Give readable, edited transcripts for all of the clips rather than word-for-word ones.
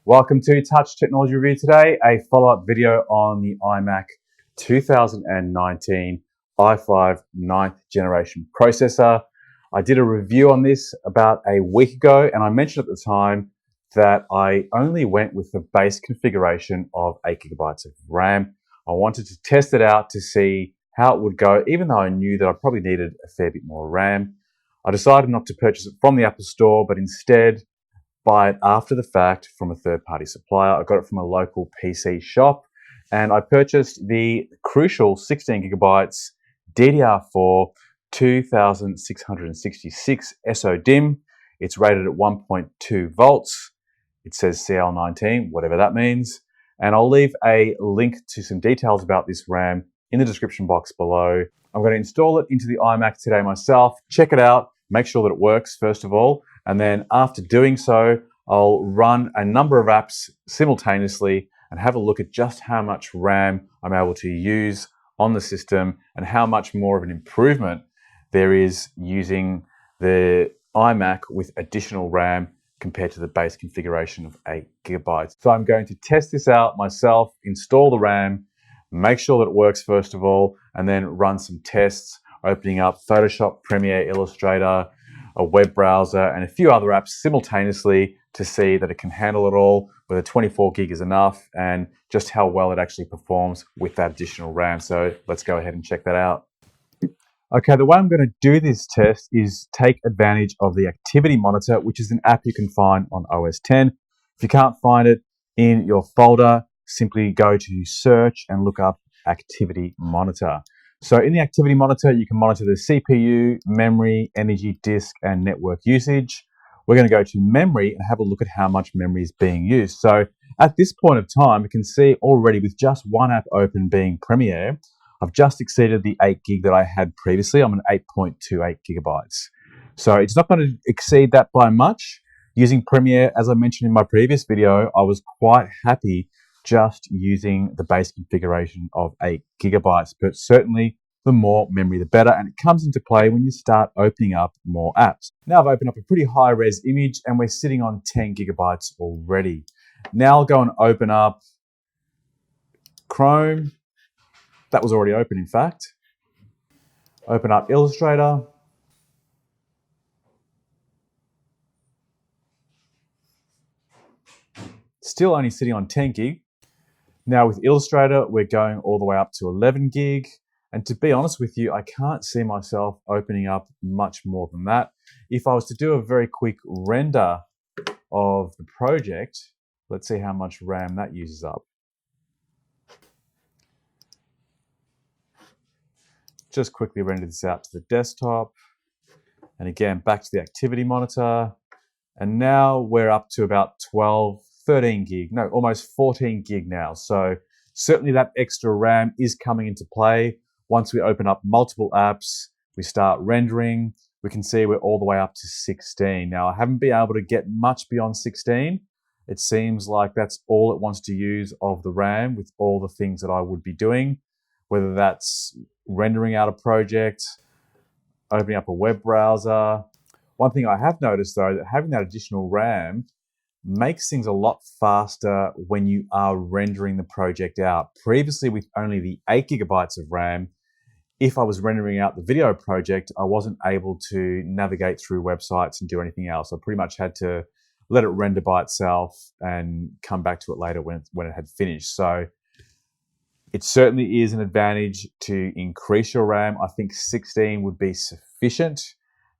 Welcome to Touch Technology Review today, a follow-up video on the iMac 2019 i5 9th generation processor. I did a review on this about a week ago, and I mentioned at the time that I only went with the base configuration of 8GB of RAM. I wanted to test it out to see how it would go, even though I knew that I probably needed a fair bit more RAM. I decided not to purchase it from the Apple Store, but instead buy it after the fact from a third-party supplier. I got it from a local PC shop, and I purchased the crucial 16GB DDR4 2666 SO DIMM. It's rated at 1.2 volts. It says CL19, whatever that means. And I'll leave a link to some details about this RAM in the description box below. I'm going to install it into the iMac today myself, check it out, make sure that it works first of all, and then after doing so, I'll run a number of apps simultaneously and have a look at just how much RAM I'm able to use on the system and how much more of an improvement there is using the iMac with additional RAM compared to the base configuration of 8GB. So I'm going to test this out myself, install the RAM, make sure that it works first of all, and then run some tests, opening up Photoshop, Premiere, Illustrator, a web browser, and a few other apps simultaneously to see that it can handle it all, whether 24 gig is enough, and just how well it actually performs with that additional RAM. So let's go ahead and check that out. Okay, the way I'm going to do this test is take advantage of the Activity Monitor, which is an app you can find on OS X. If you can't find it in your folder, simply go to Search and look up Activity Monitor. So in the Activity Monitor, you can monitor the CPU, memory, energy, disk, and network usage. We're going to go to memory and have a look at how much memory is being used. So at this point of time, you can see already with just one app open being Premiere, I've just exceeded the 8 gig that I had previously. I'm at 8.28 gigabytes. So it's not going to exceed that by much. Using Premiere, as I mentioned in my previous video, I was quite happy just using the base configuration of 8 gigabytes, but certainly the more memory the better, and it comes into play when you start opening up more apps. Now I've opened up a pretty high res image and we're sitting on 10 gigabytes already. Now I'll go and open up Chrome. That was already open, in fact. Open up Illustrator. Still only sitting on 10 gig. Now with Illustrator, we're going all the way up to 11 gig. And to be honest with you, I can't see myself opening up much more than that. If I was to do a very quick render of the project, let's see how much RAM that uses up. Just quickly render this out to the desktop. And again, back to the Activity Monitor. And now we're up to about 12, 13 gig, no, almost 14 gig now. So certainly that extra RAM is coming into play. Once we open up multiple apps, we start rendering, we can see we're all the way up to 16. Now, I haven't been able to get much beyond 16. It seems like that's all it wants to use of the RAM with all the things that I would be doing, whether that's rendering out a project, opening up a web browser. One thing I have noticed though, that having that additional RAM makes things a lot faster when you are rendering the project out. Previously, with only the 8 gigabytes of RAM, if I was rendering out the video project, I wasn't able to navigate through websites and do anything else. I pretty much had to let it render by itself and come back to it later when it had finished. So it certainly is an advantage to increase your RAM. I think 16 would be sufficient.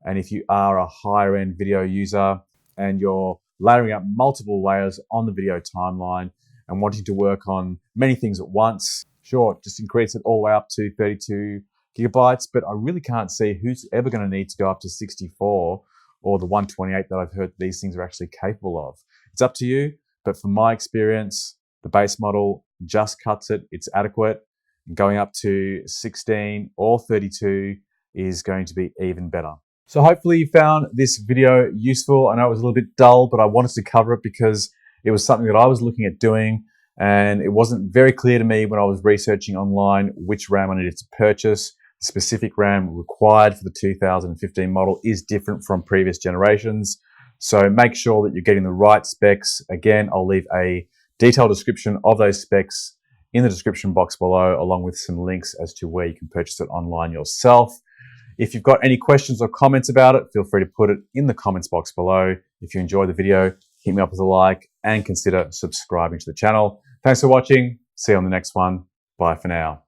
And if you are a higher end video user and you're layering up multiple layers on the video timeline and wanting to work on many things at once, sure, just increase it all the way up to 32 gigabytes, but I really can't see who's ever going to need to go up to 64 or the 128 that I've heard these things are actually capable of. It's up to you, but from my experience, the base model just cuts it. It's adequate. Going up to 16 or 32 is going to be even better. So hopefully you found this video useful. I know it was a little bit dull, but I wanted to cover it because it was something that I was looking at doing, and it wasn't very clear to me when I was researching online which RAM I needed to purchase. The specific RAM required for the 2015 model is different from previous generations. So make sure that you're getting the right specs. Again, I'll leave a detailed description of those specs in the description box below, along with some links as to where you can purchase it online yourself. If you've got any questions or comments about it, feel free to put it in the comments box below. If you enjoyed the video, hit me up with a like and consider subscribing to the channel. Thanks for watching. See you on the next one. Bye for now.